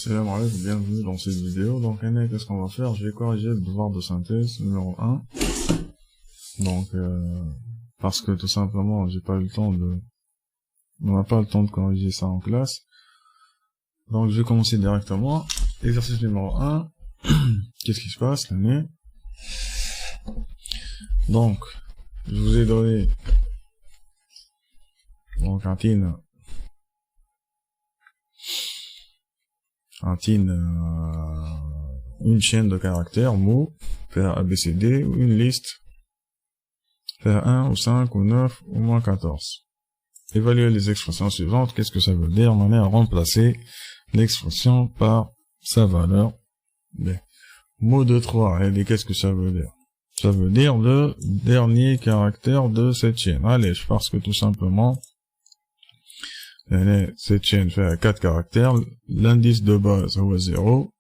Salam alaikum, bienvenue dans cette vidéo. Donc, qu'est-ce qu'on va faire? Je vais corriger le devoir de synthèse numéro 1. Donc, parce que tout simplement, on n'a pas le temps de corriger ça en classe. Donc, je vais commencer directement. Exercice numéro 1. Qu'est-ce qui se passe, l'année? Donc, je vous ai donné, donc, une chaîne de caractères, mots, faire ABCD, ou une liste, faire 1 ou 5 ou 9 ou moins 14. Évaluer les expressions suivantes, qu'est-ce que ça veut dire? On a remplacer l'expression par sa valeur. B. Mot de 3, et qu'est-ce que ça veut dire? Ça veut dire le dernier caractère de cette chaîne. Allez, parce que tout simplement, cette chaîne fait 4 caractères, l'indice de base est 0,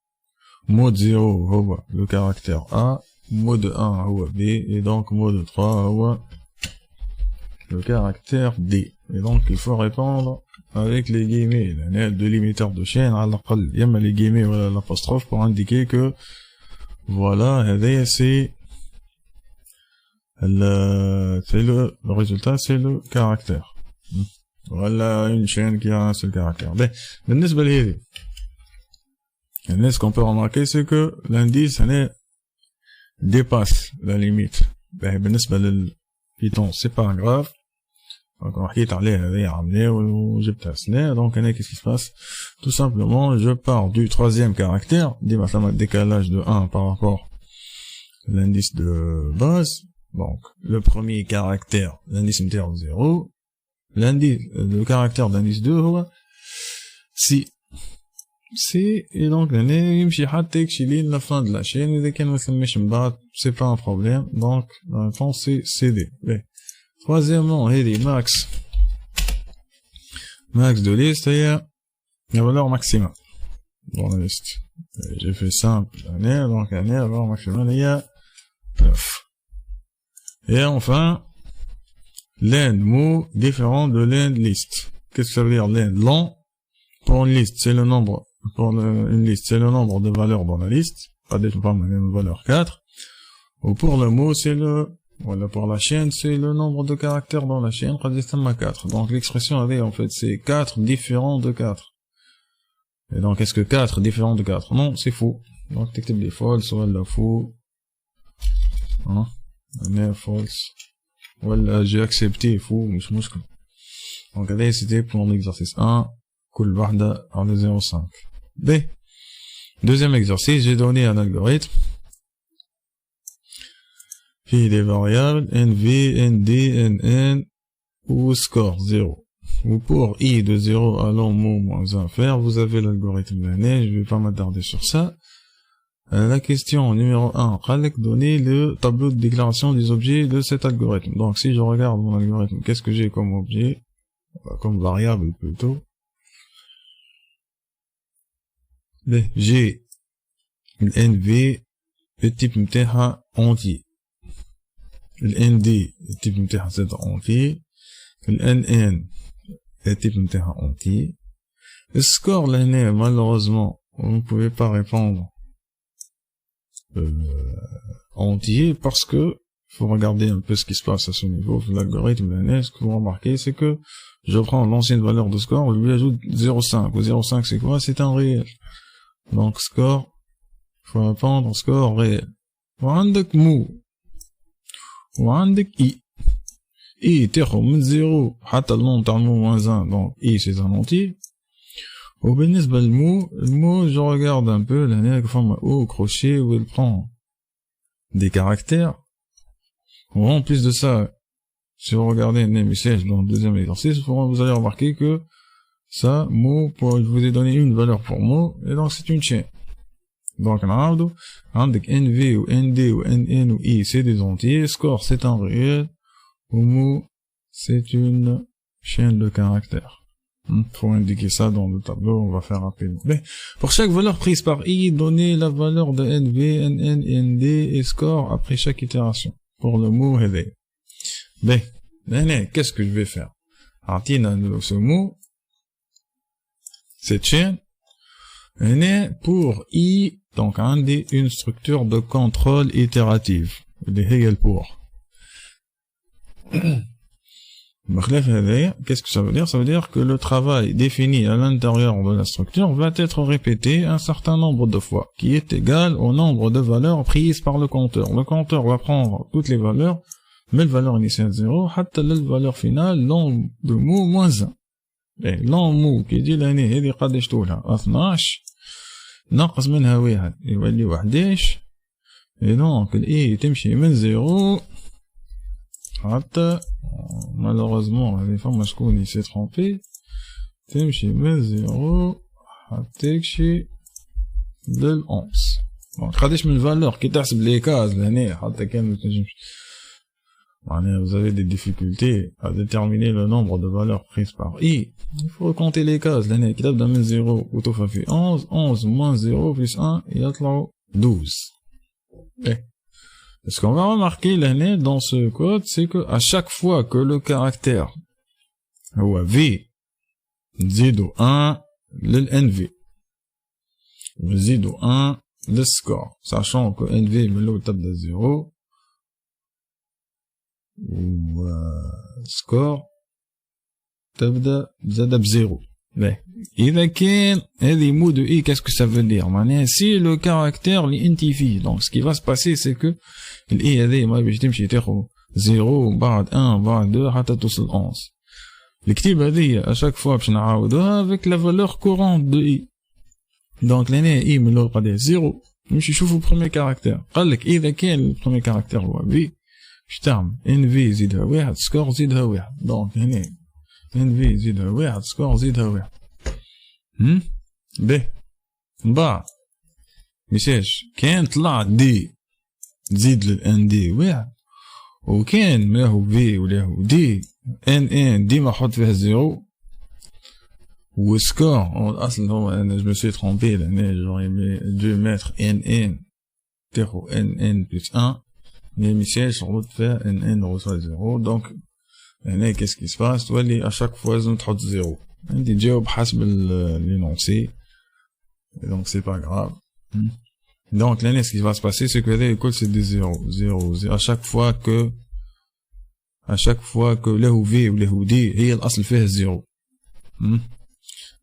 mot de 0 est le caractère A, mot de 1 est B, et donc mot de 3 est le caractère D. Et donc il faut répondre avec les guillemets, le délimiteur de chaîne, il y a les guillemets ou l'apostrophe pour indiquer que voilà, c'est le résultat, c'est le caractère. Voilà une chaîne qui a un seul caractère. Ce qu'on peut remarquer, c'est que l'indice dépasse la limite. Le Python, c'est pas grave. Donc, on va donc, qu'est-ce qui se passe? Tout simplement, je pars du troisième caractère, décalage de 1 par rapport à l'indice de base. Donc, le premier caractère, l'indice meter 0. Le caractère d'indice 2, si. Et donc, la fin de la chaîne, c'est pas un problème. Donc, la réponse, c'est CD. Troisièmement, max de liste, il y a la valeur maximale dans la liste. J'ai fait simple, donc la valeur maximale, il y a 9. Et enfin, l'end mot différent de l'end liste. Qu'est-ce que ça veut dire l'end? Long, pour une liste, c'est le nombre, une liste, c'est le nombre de valeurs dans la liste, pas des valeur 4. Ou pour le mot, c'est voilà, pour la chaîne, c'est le nombre de caractères dans la chaîne, 4. Donc l'expression avait, en fait, c'est 4 différents de 4. Et donc, est-ce que 4 différents de 4? Non, c'est faux. Donc, t'écris des false, ou la faux. Hein? False. Voilà, j'ai accepté, faux, mais je muscle. Donc, allez, c'était pour l'exercice 1, kul wahda en 0,5. B. Deuxième exercice, j'ai donné un algorithme. Puis des variables, NV, ND, NN, ou score 0. Ou pour I de 0 à long mot moins 1 faire, vous avez l'algorithme de l'année, je vais pas m'attarder sur ça. La question numéro 1, donner le tableau de déclaration des objets de cet algorithme. Donc si je regarde mon algorithme, qu'est-ce que j'ai comme objet? Comme variable plutôt. J'ai le NV, le type mtaha entier. Le ND, le type mtaha c'est entier. Le NN, le type mtaha entier. Le score l'année, malheureusement, vous ne pouvez pas répondre entier parce que faut regarder un peu ce qui se passe à ce niveau. L'algorithme l'année, ce que vous remarquez, c'est que je prends l'ancienne valeur de score, je lui ajoute 0,5. 0,5 c'est quoi? C'est un réel. Donc score, faut répondre score réel. وعندك مو وعندك I تاخد من 0 حتى le تاع مو moins 1, donc I c'est un entier. وبالنسبة المو je regarde un peu l'année forme au crochet où il prend des caractères. En plus de ça, si vous regardez les messages dans le deuxième exercice, vous allez remarquer que ça, mot, je vous ai donné une valeur pour mot, et donc c'est une chaîne. Donc, avec NV ou ND ou NN ou I, c'est des entiers, score, c'est un réel, ou mot, c'est une chaîne de caractères. Faut indiquer ça dans le tableau, on va faire rapidement. Mais, pour chaque valeur prise par I, donnez la valeur de NV, NN, ND et score après chaque itération. Pour le mot, mais, qu'est-ce que je vais faire? Ce mot, cette chaîne, pour I, donc عندي une structure de contrôle itérative اللي هي البور. بخلاف هذايا, qu'est-ce que ça veut dire? Ça veut dire que le travail défini à l'intérieur de la structure va être répété un certain nombre de fois, qui est égal au nombre de valeurs prises par le compteur. Le compteur va prendre toutes les valeurs, mais la valeur initiale 0, حتى la valeur finale, long de mou moins 1. Et long mou qui dit l'année, هذه قداش طولها 12, ناقص منها واحد يولي 11, et donc الإي تمشي من 0 حتى malheureusement les femmes شكون il s'est trompé تمشي من 0 حتى تمشي لل 11. donc قداش من valeur كي تحسب لي كاز لهنا حتى كان ما تنجمش معناها vous avez des difficultés à déterminer le nombre de valeurs prises par i. il faut compter les cases لهنا كي تبدا من 0 وتوفى في 11 11 moins 0 plus 1 يطلعوا 12. Ce qu'on va remarquer là dans ce code, c'est que à chaque fois que le caractère ou V زيدو 1 للNV زيدو 1 للسكور, sachant que NV من الأول تبدا 0 و score تبدا زاد بزيرو. إذا كان هذه مو de i, qu'est-ce que ça veut dire? معناها si le caractère l'identifie, donc ce qui va se passer c'est que ال i هذه ما باش تمشي تاخذ 0 بعد 1 بعد 2 حتى توصل 11. الكتيبة هذه à chaque fois باش نعاودوها avec la valeur courante de i. donc لهنا i من الأول قداش 0, نمشي نشوفو premier caractère. قالك إذا كان premier caractère هو v باش تعمل nv زيدها واحد سكور زيدها واحد. donc هنا NV زيدها واحد سكور زيدها واحد. به من مشاش كان طلع دي تزيد للان دي واحد, وكان ما هو في ولا هو دي ان ديما حط فيها زيرو, وسكور الاصل هو انا جو سي ترومبي لهنا جوري دو متر ان تاخو ان بلس 1, مي مشاش رد فيها ان رسوا زيرو. دونك هنا qu'est-ce qui se passe, تولي à chaque fois لازم تحط زيرو, انت تجاوب حسب l'énoncé, et donc c'est pas grave. donc là ce qui va se passer c'est que هذا الكل c'est des 0 0 0 à chaque fois que له v وله d هي الاصل فيها الزيرو.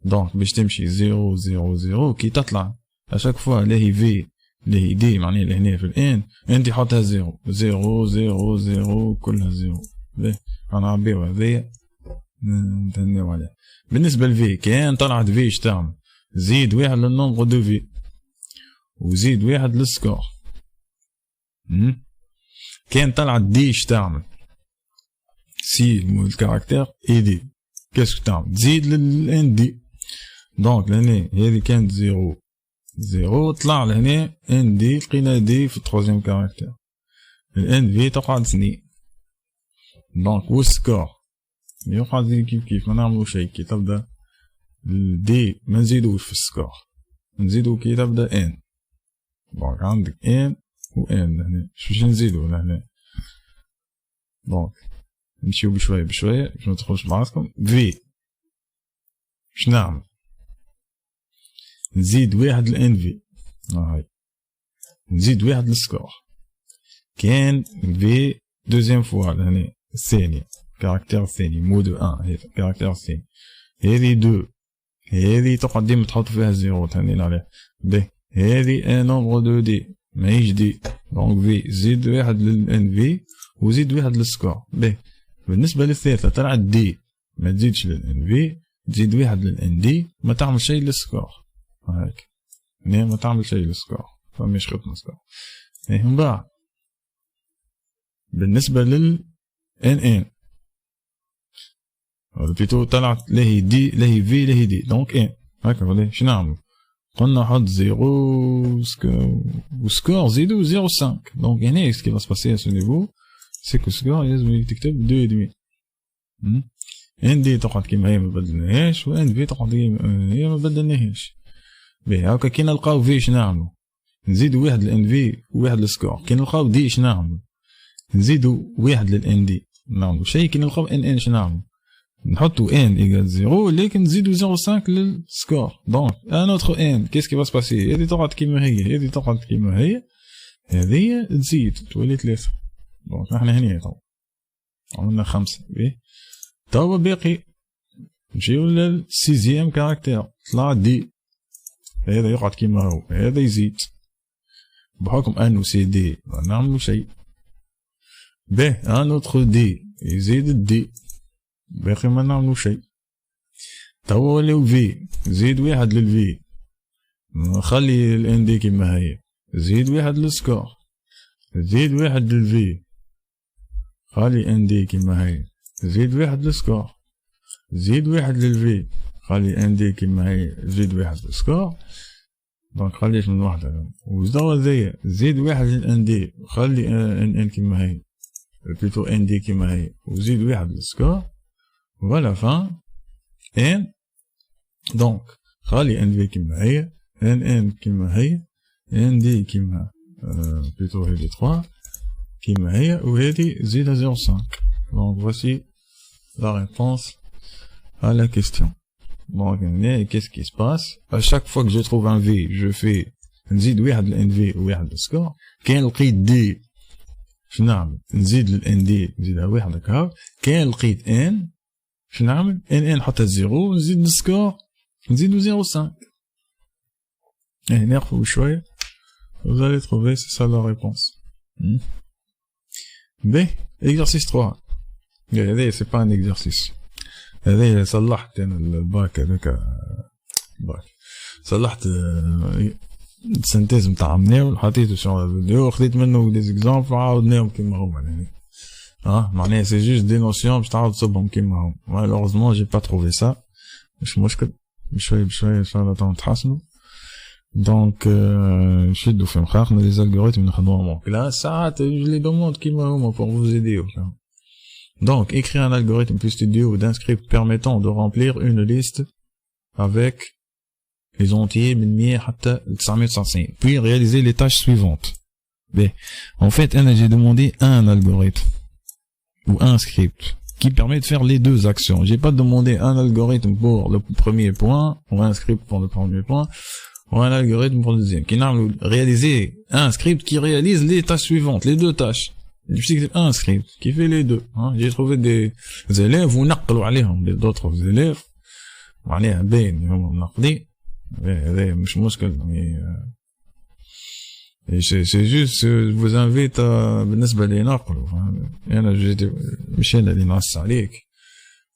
donc باش تمشي 0 0 0 كي تطلع à chaque fois له v له d معناها لهنا في الان انت حطها 0 0 0 0 كلها 0. غنعبيو هذايا نتهناو عليه. بالنسبة لفي كان طلعت في اش تعمل؟ زيد واحد للنومبر دو في وزيد واحد للسكور. كان طلعت دي اش تعمل؟ سي الكاركتير اي دي كاسكو تعمل؟ تزيد للان دي. دونك لهنا هذه كانت 0 0 طلع لهنا ان دي, لقينا دي في التروزيام كاركتير, الان في تقعد 2. دونك والسكور يقعد زي كيف ما نعملو شي. كي تبدا دي ما نزيدوش في السكور, نزيدو كي تبدا ان. دونك عندك ان و ان لهنا, باش نزيدو لهنا. دونك نمشيو بشويه بشويه باش ما تدخلوش بعضكم. في باش نعمل؟ نزيد واحد لان في, هاي نزيد واحد للسكور. كان في دوزيام فوا لهنا الثانية كاركتير الثاني مو دو 1 هذا كاركتير الثاني, هذه 2 هذه تقعد ديما تحط فيها زيرو تهنينا عليها. به هذه ان نومبر دو دي ماهيش دي, دونك في زيد واحد للان في وزيد واحد للسكور. به بالنسبة للثالثة طلعت دي ما تزيدش للان في, تزيد واحد للان دي, ما تعمل شيء للسكور. هاك ما تعمل شيء للسكور, فماش خدمة سكور. من بعد بالنسبة لل ان بليتو طلعت لهي دي لهي في لهي دي, دونك ان هكا ولا شنو نعمل؟ قلنا حط 0 وسكور زيدو 0.5. دونك هنا سكي va se passer à ce niveau c'est que سكور لازم تكتب 2.5. ان دي تقعد كيما هي ما بدلناهاش, وان في تقعد هي ما بدلناهاش. باهي هاكا كي نلقاو في شنو نعملو؟ نزيدو واحد لان في وواحد للسكور. كي نلقاو دي شنو نعملو؟ نزيدو واحد للان دي نعملو شيء. كي نلقاو ان شنو نعملو؟ نحطو n égale 0 لكن نزيدو 0.5 للسكور. دونك ان اوتر n كيس كي باس باسي؟ هادي تقعد كيما هي، هادي تقعد كيما هي، هذه تزيد تولي 3. دونك احنا هنا تو عملنا 5. بيه توا باقي نمشيو للسيزيام كاركتير. طلع دي، هذا يقعد كيما هو، هذا يزيد بحكم انو سي دي ما نعملو شيء. باه ان اوتر دي يزيد الدي، باقي ما نعملو شيء. توا ولاو في، زيد 1 للفي، خلي الان دي كيما هي، زيد 1 للسكور، زيد 1 للفي، خلي ان دي كيما هي، زيد 1 للسكور، زيد 1 للفي، خلي ان دي كيما هي، زيد 1 للسكور. دونك خليش من وحدة، وزدوا ذي زيد 1 للان دي، خلي ان كيما هي، بلوتو ان دي كيما هي، وزيد 1 للسكور. فوالا فان ان. دونك خلي ان في كيما هي، ان كيما هي، ان دي كيما بلوتو هذي 3 كيما هي، وهذي زيدها 0.5. دونك voici la réponse à la question. Donc, qu'est-ce qui se passe? À chaque fois que je trouve un V, je fais نزيد 1 للان في و1 للسكور. كان لقيت دي شنو نعمل؟ نزيد للان دي نزيدها 1 هكا. كان لقيت ان شنو نعمل؟ ان نحطها 0 نزيد للسكور نزيدو 0.5. ناخذ شويه. Vous allez trouver, c'est ça la réponse. B, exercice 3. هذا c'est pas un exercice. هذا صلحت انا الباك هذاك باك، صلحت السنتيز نتاع مناول، حطيته sur الفيديو، خديت منه دي زيكزامبل وعاودناهم كيما هما. يعني معناها سي جوست دي نوسيون باش تعاود تصبهم كيما هما. مالوغوزمون جي با تروفي سا، مش مشكل، بشويه بشويه ان شاء الله تو نتحسنوا. دونك نشدو في مخاخنا لي زالغوريتم نخدموهم كلاس ساعات جو لي دوموند كيما هما pour vous aider. Donc, écrire un algorithme plus studio d'un script permettant de remplir une liste avec les entiers من 100 حتى 999, puis réaliser les tâches suivantes. Mais, en fait, j'ai demandé un algorithme ou un script qui permet de faire les deux actions. J'ai pas demandé un algorithme pour le premier point ou un script pour le premier point ou un algorithme pour le deuxième. Qui n'a réaliser un script qui réalise les tâches suivantes, les deux tâches. C'est un script qui fait les deux. J'ai trouvé des élèves ou نقلوا عليهم d'autres élèves. معناها باين هم منقدين. هذا مش مشكل. C'est juste vous invite بالنسبة لي نقلوا. أنا جيت مش أنا اللي نعص عليك.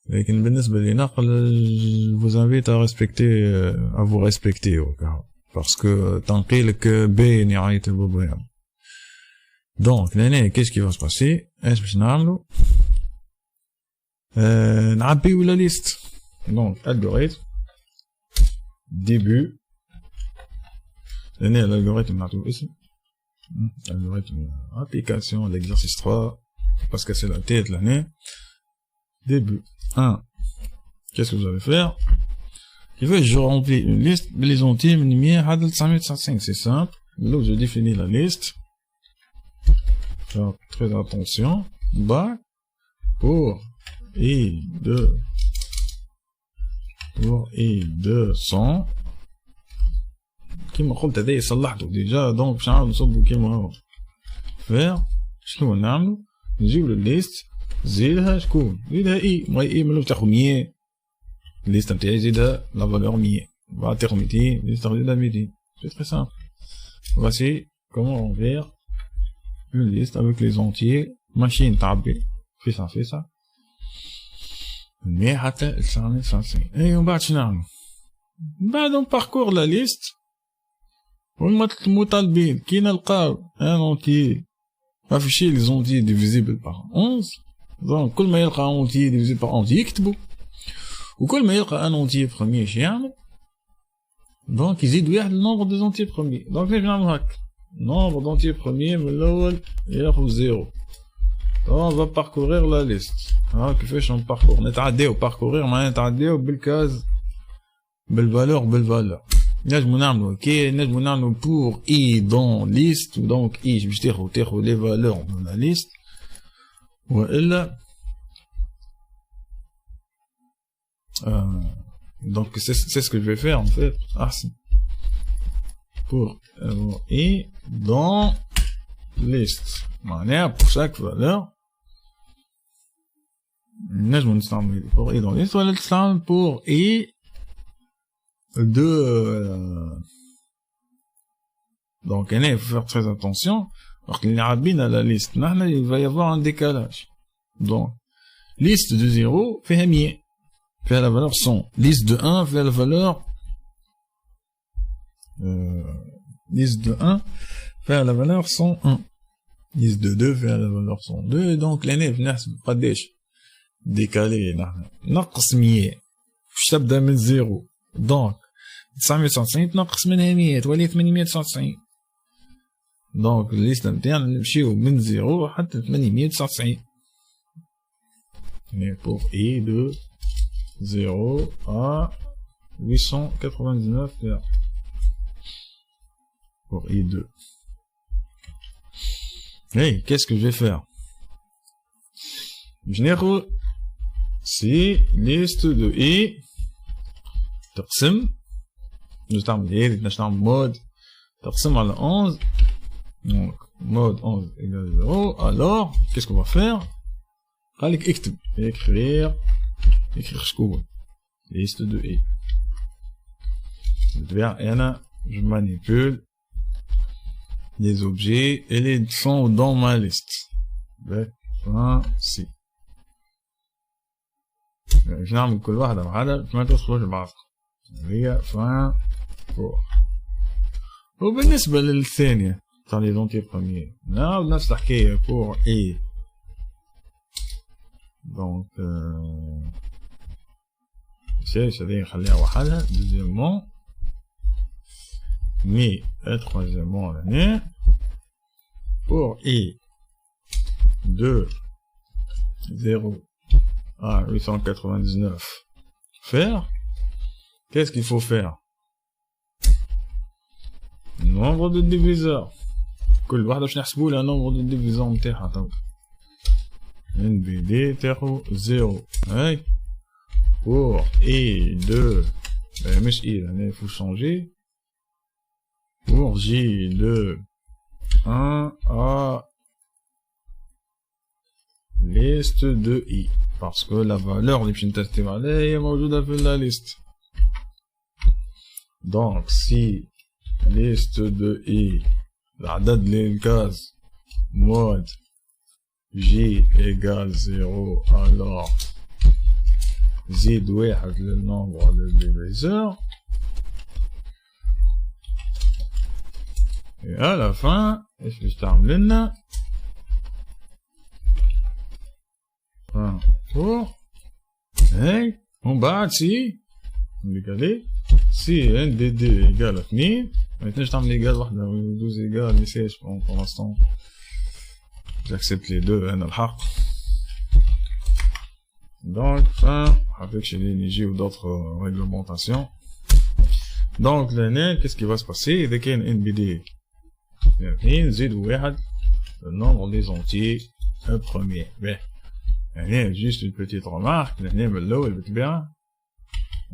لكن بالنسبة لي نقل vous invite à respecter à vous respecter parce que تنقيلك باين يعيط البابا. Donc, qu'est-ce qui va se passer? Est-ce que nous allons la liste. Donc, algorithme, début, l'algorithme, algorithme, application, l'exercice 3, parce que c'est la tête l'année. Début, 1. Qu'est-ce que vous allez faire? Il veut que je remplis une liste, mais les entiers, c'est simple. Là, je définis la liste. Faire très attention. Bas pour i200 كيما قلت هذا صلحته ديجا. دونك باش نعاود نصبو كيما هو. فير شنو نعملو؟ نجيب الليست زيدها شكون؟ زيدها اي ملي تاخذ 100 الليست نتاعي زيدها لا فالور 100 بعد تاخذ 200 الليست زيدها 200. سي تري سامبل. Voici comment on fait une liste avec les entiers. Machine تعبي fait ça mais حتى 950. Et on بعد شنو نعمل؟ بعد on parcourt la liste والمطالبين كي نلقاو ان اونتي afficher les entiers divisibles par 11. donc كل ما يلقى ان entier divisé par 11 يكتبو، وكل ما يلقى ان entier premier شي يعمل. donc يزيد واحد النومبر دي entiers premiers. donc كيف نعمل هكا؟ nombre d'entiers premiers من الاول ياخذ 0. on va parcourir la liste. كيفاش on parcourt؟ نتعداو parcourir معناها نتعداو بالكاز بالفالور. نجمو نعملو كي نجمو نعملو pour i dans liste. donc i باش تاخذ les valeurs dans la liste، والا Donc c'est ce que je vais faire en fait. Ah si. Pour et dans liste. Pour chaque valeur. نجم نستعمل pour et dans liste ولا نستعمل pour et de donc il faut faire très attention. Alors qu'il y a bien la liste, il va y avoir un décalage. Donc liste de 0 fait 100, fait la valeur 100. Liste de 1 fait la valeur liste de 1 fait la valeur 101. Liste de 2 fait la valeur 102. Et donc l'année بنحسب قداش décalé نقص 100 باش تبدا من 0. donc 999 تنقص منها 100 تولي 899. donc الليست نتاعنا نمشيو من 0 حتى 899. et pour i de 0 à 899 pour i2. Hey, qu'est-ce que je vais faire? Généraux, c'est liste de i. تقسم نستعمل mode تقسم على 11. donc mode 11 égale 0. alors qu'est-ce qu'on va faire? خليك اكتب écrire شكون liste de i. et là je manipule les objets et les sont dans ma liste. ainsi. je نعمل كل واحدة بحالها ما تخرج بعضها. هي fin pour. وبالنسبة للثانية تاع لي زونتي بروميير نعاود نفس الحكاية pour et. donc هذه نخليها وحدها. deuxièmement mais et troisièmement l'année pour i de 0 à 899 faire. qu'est-ce qu'il faut faire? nombre de diviseurs. كل واحدة باش نحسبوا لها nombre de diviseurs نتاعها تو. NBD تاعو 0. هاي pour i de مش i l'année il faut changer. pour j de 1 à liste de i parce que la valeur اللي باش نتستيو عليها هي موجودة في la liste. donc si liste de i العدد للكاز mode j égale 0 alors زيد واحد le nombre de diviseurs. et à la fin ايش باش تعمل لنا؟ pour هاي ومن بعد سي نقالي سي ان دي دي ايجال 2. ما تنجمش تعمل ايجال واحدة 12 ايجال ميساج pour l'instant. j'accepte les deux انا الحق. donc fin حبيتش اللي يجيو d'autres réglementations. donc l'année qu'est-ce qui va se passer إذا كان NBD نزيد واحد le nombre des entiers premier. يعني juste une petite remarque. l'année من الأول بالطبيعة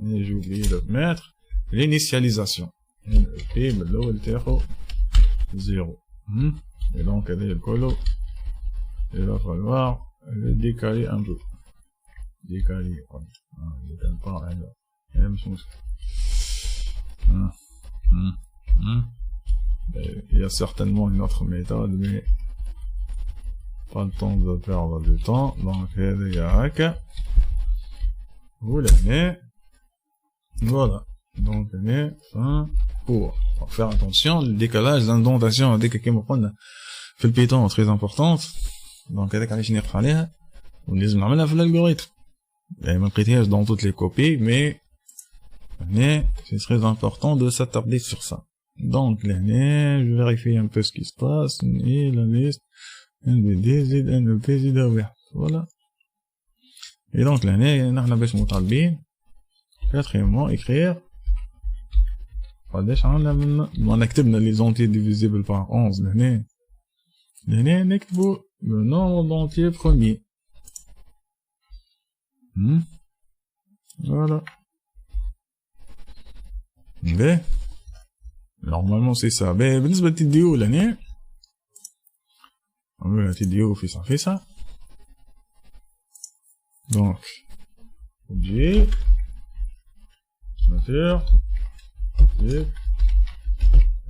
j'ai oublié de mettre l'initialisation. et من الأول تاخو 0. et donc هذا الكل il va falloir le décaler un peu. décaler décale pas هذا مش مشكل. il y a certainement une autre méthode mais pas le temps de perdre du temps. donc هذا ياك voilà. donc l'année fin pour faire attention le décalage l'indentation هذيك كيما قلنا في البيتون très importante. donc هذاك علاش نقف عليها ولازم نعملها في الالغوريثم. يعني ما لقيتهاش dans toutes les copies mais c'est très important de s'attarder sur ça. donc l'année je vérifie un peu ce qui se passe et la liste NBD زد NEP زد واحد. voilà. et donc l'année نحنا باش مطالبين quatrièmement écrire قداش عندنا من كتبنا les entiers divisibles par 11 لهنا نكتبوا le nombre d'entiers premier. Voilà. Ben, normalement c'est ça. Ben, بالنسبة للتديو لهنا on تديو fait ça. Donc, objet, nature,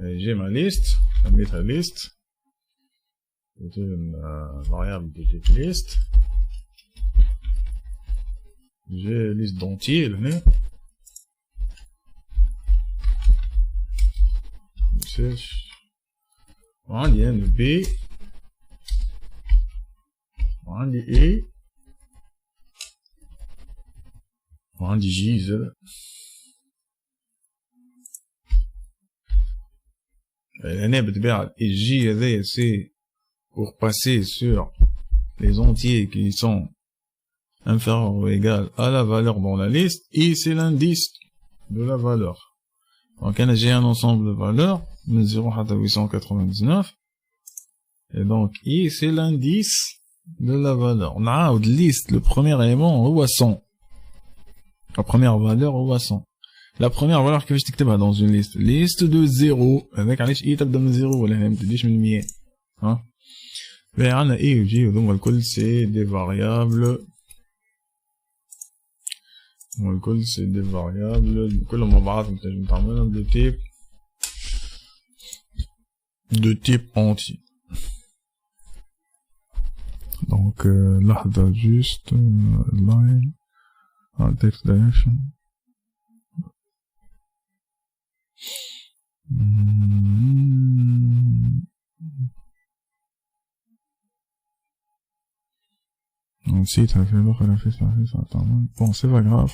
et j'ai ma liste, je vais mettre la liste, c'est une variable de type liste. J'ai liste d'entiers là. وعندي ان بي وعندي اي وعندي جي زاد. هنا بالطبيعة الجي هذايا سي pour passer sur les entiers qui sont inférieurs ou égaux à la valeur dans la liste, et c'est l'indice de la valeur. Donc j'ai un ensemble de valeurs de 0 à 899, et donc I c'est l'indice de la valeur. On a une liste, le premier élément هو 100. La première valeur هو 100. La première valeur que je t'écris dans une liste de 0 avec علاش I تبدا من 0 ولا هنا ما تبداش من 100 ها. Mais on a I et J donc الكل c'est des variables. الكل c'est des variables كلهم مع بعض نتنجم تعملهم de type entier. Donc لحظة juste line text direction. Si t'as fait l'autre, elle a fait ça, attends. Bon, c'est pas grave.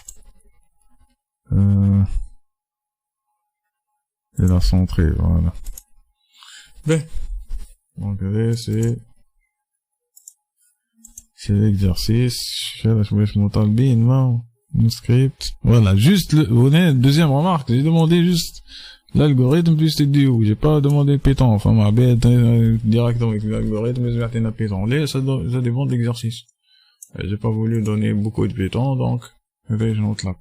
Elle a centré, voilà. Ben. Donc, c'est l'exercice. Je m'entends bien, non? Le script. Voilà, juste deuxième remarque, j'ai demandé juste l'algorithme plus TDO. J'ai pas demandé Python. Enfin, ma bête, directement avec l'algorithme, mais j'ai un Python. Là, ça dépend de l'exercice. J'ai pas voulu donner beaucoup de Python, donc, je note là.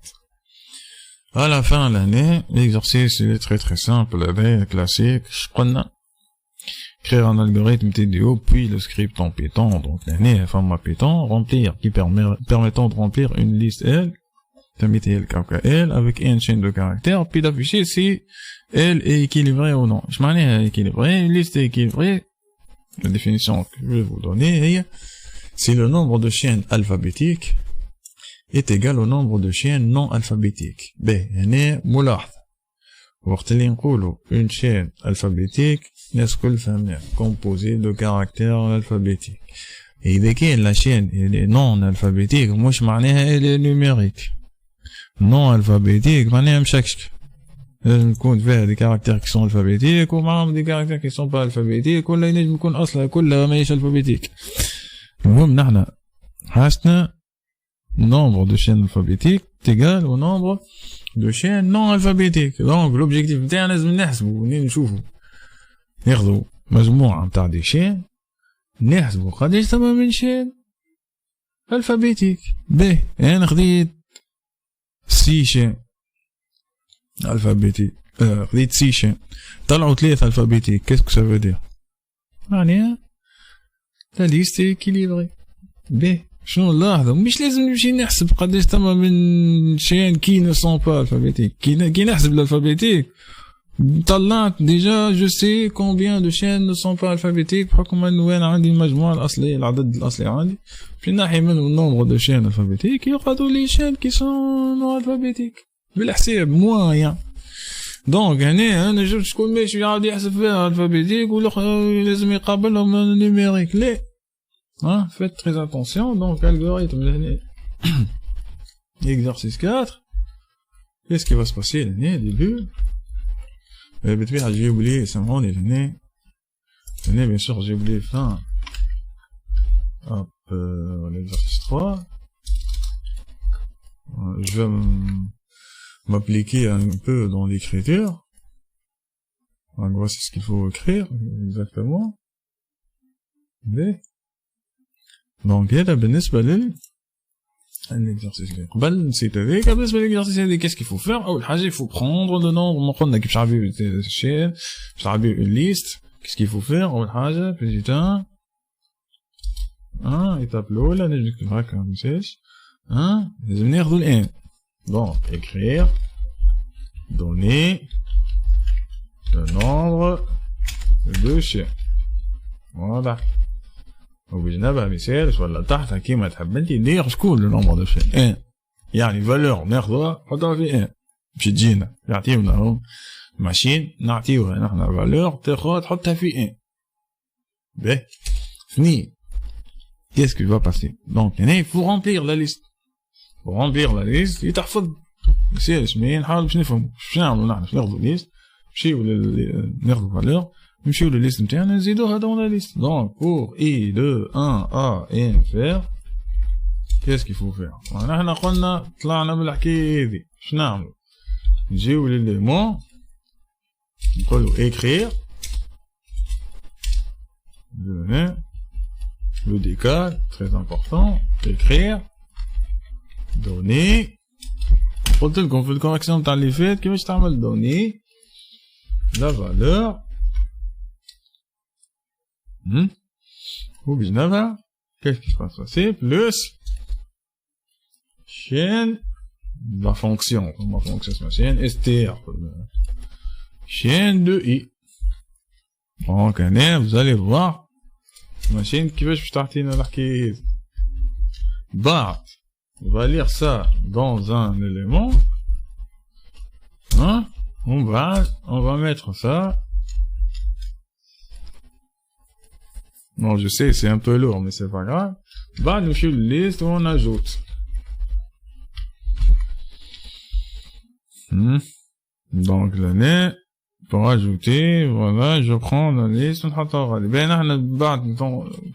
À la fin de l'année, l'exercice, il est très très simple, classique. Je prends créer un algorithme TDO, puis le script en Python. Donc, l'année, format Python, remplir, permettant de remplir une liste L, L avec une chaîne de caractères, puis d'afficher si L est équilibrée ou non. Je m'en ai équilibré, une liste est équilibrée. La définition que je vais vous donner est, si le nombre de chaînes alphabétiques est égal au nombre de chaînes non alphabétiques. B, هنا ملاحظة. وقت اللي نقولوا une chaîne alphabétique, n'est-ce que le composée de caractères alphabétiques. Et إذا كان la chaîne elle est non alphabétique, مش معناها elle est numérique. Non alphabétique معناها مشكشك. لازم يكون فيها des caractères qui sont alphabétiques ومعهم des caractères qui sont pas alphabétiques ولا ينجم يكون أصلها كلها ماهيش alphabétique. المهم نحنا حاسنا nombre de chaînes alphabétiques est égal au nombre de chaînes non alphabétiques. Donc l'objectif نتاعنا لازم نحسبوا منين نشوفوا ناخذوا مجموعة نتاع دي chaînes نحسبوا قداش ثما من chaînes alphabétiques. باهي انا خديت 6 chaînes alphabétiques خديت 6 chaînes طلعوا 3 alphabétiques. Qu'est-ce que ça veut dire؟ معناها la liste est équilibrée. باهي شنو نلاحظوا؟ مش لازم نمشي نحسب قداش ثما من chaînes qui ne sont pas alphabétiques. كي نحسب الالفابيتيك طلعت déjà je sais combien de chaînes ne sont pas alphabétiques بحكم انه وين عندي المجموعة الأصلية العدد الأصلي عندي في ناحية من النمبر de chaînes alphabétiques يقعدوا les chaînes qui sont non alphabétiques بالحساب moyen. دونك هنا انا جبت شكون ماشي يعاود يحسب فيها alphabétique ولازم يقابلهم numérique. لا hein, faites très attention. Donc algorithme exercice 4. Qu'est-ce qui va se passer l'année début? J'ai oublié l'année bien sûr j'ai oublié fin. Hop, l'exercice 3. Je vais m'appliquer un peu dans l'écriture. En gros c'est ce qu'il faut écrire exactement. B. Donc هذا بالنسبة un exercice global, c'est-à-dire qu'après l'exercice, qu'est-ce qu'il faut faire? Il faut prendre le nombre, on a une liste, qu'est-ce qu'il faut faire? Petit 1, étape l'eau, نكتبها comme ça, لازم ناخذ الان. Donc, écrire, donner, le nombre de chiens. Voilà. وباش نبع مثال ولا تحت كيما تحب انت دير شكون لو نومبر دو شين ان يعني فالور ناخذها نحطها في ان باش تجينا يعطيونا ماشين نعطيوها نحنا فالور تاخذ تحطها في ان باهي فني qu'est-ce qui va passer donc هنا il faut remplir la liste pour remplir la liste يتحفظ مثال اسمين نحاول باش نفهموا باش نعملوا نحنا باش ناخذوا ليست نمشيو ناخذوا فالور نمشيو للليست نتاعنا نزيدوها dans la liste. Donc pour i de 1 à n faire qu'est-ce qu'il faut faire احنا قلنا طلعنا بالحكايه هذه باش نعملوا نجيو لليمون نقولوا écrire le décal très important écrire donner قلت لكم في الكوريكسيون تاع اللي فات كيفاش تعمل donner la valeur ou bien qu'est-ce qui se passe c'est plus chaîne la fonction ma fonction c'est ma chaîne str chaîne de i donc vous allez voir ma chaîne qui va starter dans l'arcade on va lire ça dans un élément on va mettre ça. Non, je sais, c'est un peu lourd, mais c'est pas grave. Nous sur la liste, on ajoute. Donc, l'année, pour ajouter, voilà, je prends la liste, on va ben,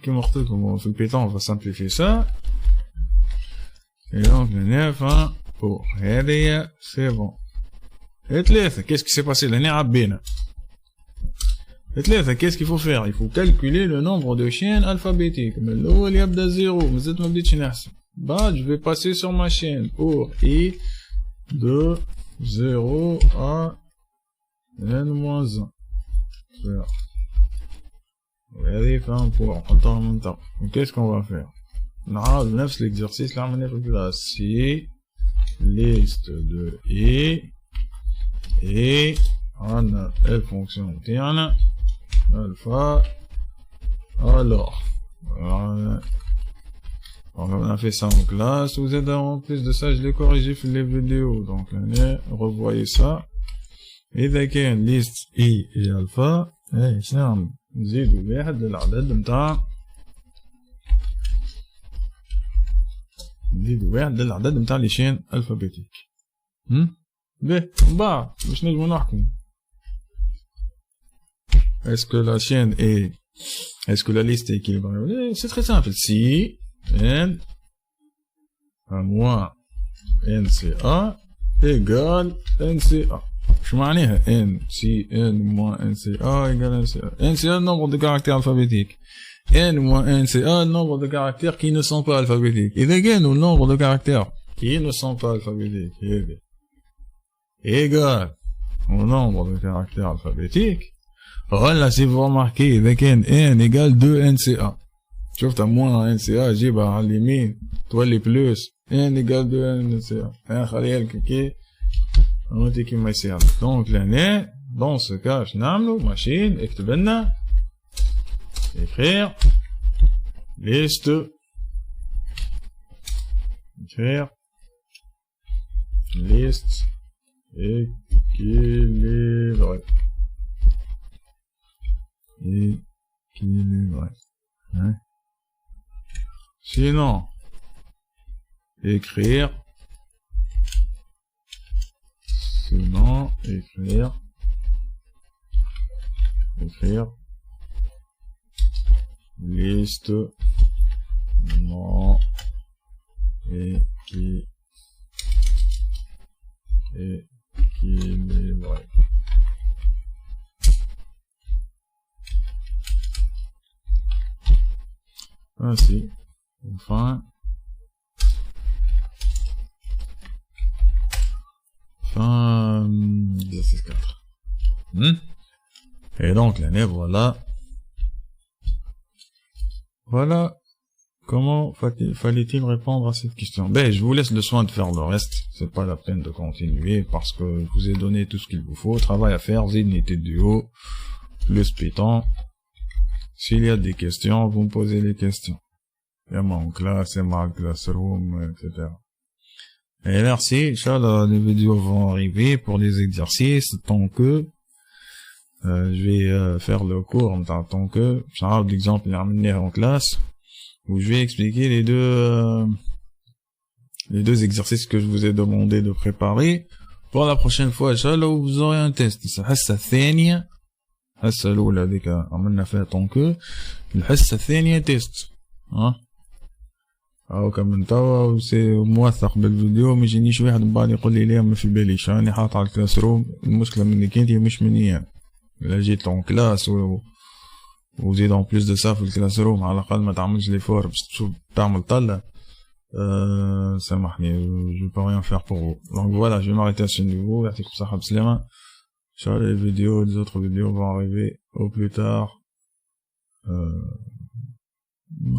comme في le on va simplifier ça. Et donc, l'année, enfin, pour هذه, c'est bon. Et qu'est-ce qui s'est passé? L'année عبينا. Qu'est-ce qu'il faut faire? Il faut calculer le nombre de chaînes alphabétiques. Mais là, il y a de 0. Mais c'est ma petite chaîne. Je vais passer sur ma chaîne pour i de 0 à n-1. Regardez, fin pour en même temps. Qu'est-ce qu'on va faire? On neuf l'exercice là, on est là. Si liste de i et on a L fonction interne. Alpha, alors, on a fait ça en classe, vous êtes en plus de ça, je l'ai corrigé sur les vidéos, donc revoyez ça, et avec une liste I et alpha, et نزيد واحد للعدد متاع لي شين الفابيتيك باهي باش نجمو نحكم. Est-ce que la chaîne est... Est-ce que la liste est équilibrée? C'est très simple. Si n à moins nca égale nca. Je معناها n si n moins nca égale nca. nca le nombre de caractères alphabétiques. n moins nca le nombre de caractères qui ne sont pas alphabétiques. Et égal au nombre de caractères qui ne sont pas alphabétiques. Égal au nombre de caractères alphabétiques. Voilà, si vous remarquez, avec n égale 2 nca. Sauf t'as moins nca, j'ai à limite, toi les plus, n égale 2 nca. خليها الكيكي نوتي كيما يصير. Donc l'année, dans ce cas, je نعملو machine, اكتب لنا écrire liste équilibrée. Équilibré. Sinon, écrire liste non équilibré. Ainsi, enfin, Et donc, l'année, voilà comment fallait-il répondre à cette question. Ben, je vous laisse le soin de faire le reste. C'est pas la peine de continuer parce que je vous ai donné tout ce qu'il vous faut. Travail à faire, unité de duo, plus Python. S'il y a des questions, vous me posez les questions. Il y a mon classe, il y a ma classroom, etc. Et merci, Inch'Allah, les vidéos vont arriver pour les exercices, tant que je vais faire le cours, tant que j'arrive l'exemple en classe, où je vais expliquer les deux exercices que je vous ai demandé de préparer. Pour la prochaine fois, Inch'Allah, vous aurez un test. الحصة الثانية، الحصة الأولى هذيك عملنا فيها tant que، الحصة الثانية تيست. او كمن توا سي موثق بالفيديو، ما يجينيش واحد من بعد يقول لي لا ما في باليش راني حاط على الكلاس روم. المشكله منك انت مش مني انا. الا جيت اون كلاس وزيد اون بليس دو سا في الكلاس روم، على الاقل ما تعملش لي فور باش تشوف تعمل طله. سامحني، جو با ريان فير بور فو. دونك فوالا، جو m'arrêter à ce niveau. يعطيكم الصحه بسلامه. Inch'Allah, les vidéos, les autres vidéos vont arriver au plus tard,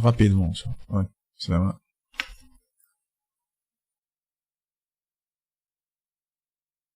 rapidement. Ouais, salam.